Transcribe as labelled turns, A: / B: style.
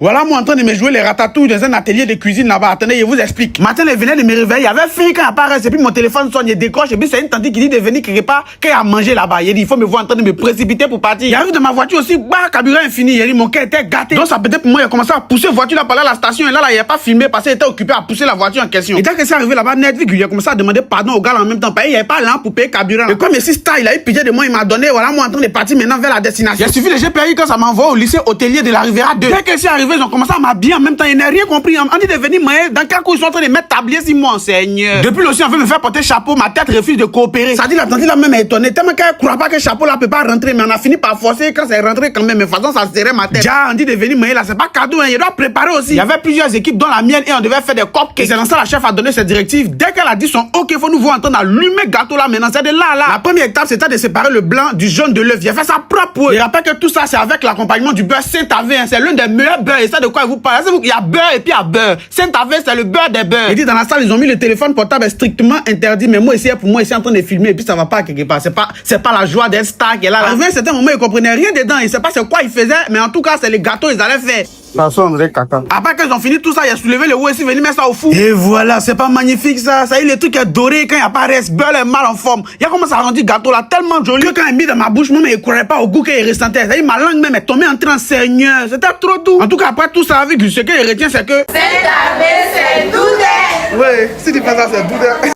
A: Voilà moi en train de me jouer les ratatouilles dans un atelier de cuisine là-bas. Attendez, je vous explique. Matin, elle venait de me réveiller. Il y avait faim quand elle apparaît. Et puis mon téléphone sonne, il décroche. Et puis c'est une tante qui dit de venir quelque part, qu'elle a mangé là-bas. Il dit, il faut me voir en train de me précipiter pour partir. Il arrive de ma voiture aussi, bah, carburant infini. Il dit, mon cœur était gâté. Donc ça peut-être pour moi, il a commencé à pousser la voiture là par là à la station. Et là, il n'a pas filmé parce qu'il était occupé à pousser la voiture en question. Et dès que c'est arrivé là-bas, net, il a commencé à demander pardon au gars en même temps. Il n'y avait pas là pour payer carburant. Et comme ici, il a eu pitié de moi, il m'a donné, voilà, moi en train de partir maintenant vers la destination. Il a suffi le GPI quand ça m'envoie au lycée hôtelier de la Riviera 2. Dès que c'est arrivé, ils ont commencé à m'habiller en même temps. Ils n'ont rien compris. On dit de venir, mais dans quel coup ils sont en train de mettre tablier si moi, Seigneur. Depuis aussi, on veut me faire porter chapeau. Ma tête refuse de coopérer. Ça dit, la tante là même est étonnée. Tellement qu'elle ne croit pas que le chapeau là peut pas rentrer. Mais on a fini par forcer quand c'est rentré quand même. Mais de toute façon, ça serrait ma tête. Déjà, on dit de venir, mais là, c'est pas cadeau. Hein. Il doit préparer aussi. Il y avait plusieurs équipes dans la mienne et on devait faire des cupcakes. C'est dans ça la chef a donné ses directives. Dès qu'elle a dit son OK, il faut nous voir en train d'allumer le gâteau là maintenant. C'est de là. La première étape, c'était de séparer le blanc du jaune de l'œuf. Il a fait ça propre. Je rappelle que tout ça, c'est avec l'accompagnement du beurre Saint-Avé. Hein. C'est l'un des meilleurs beurres. Et ça, de quoi vous parlez? Il y a beurre et puis il y a beurre. Saint-Avé, c'est le beurre des beurres. Et dit dans la salle, ils ont mis le téléphone portable strictement interdit. Mais moi, ici, pour moi, ici, en train de filmer. Et puis ça va pas quelque part. C'est pas la joie d'un star qui est là. À un certain moment, ils comprenaient rien dedans. Ils ne savaient pas c'est quoi ils faisaient. Mais en tout cas, c'est les gâteaux qu'ils allaient faire. Après qu'ils ont fini tout ça, il a soulevé le haut et venu mettre ça au four. Et voilà, c'est pas magnifique ça. Ça y est, le truc est doré quand il n'y a pas reste. Beurre est mal en forme. Il y a comment ça a rendu gâteau là tellement joli que quand il mis dans ma bouche, moi, il ne croyait pas au goût qu'il ressentait. Ça y est, ma langue même est tombée en train, Seigneur. C'était trop doux. En tout cas, après tout ça, avec ce qu'il retient, c'est que.
B: Saint-Avé, c'est doux.
A: Ouais, si tu fais ça, c'est doux.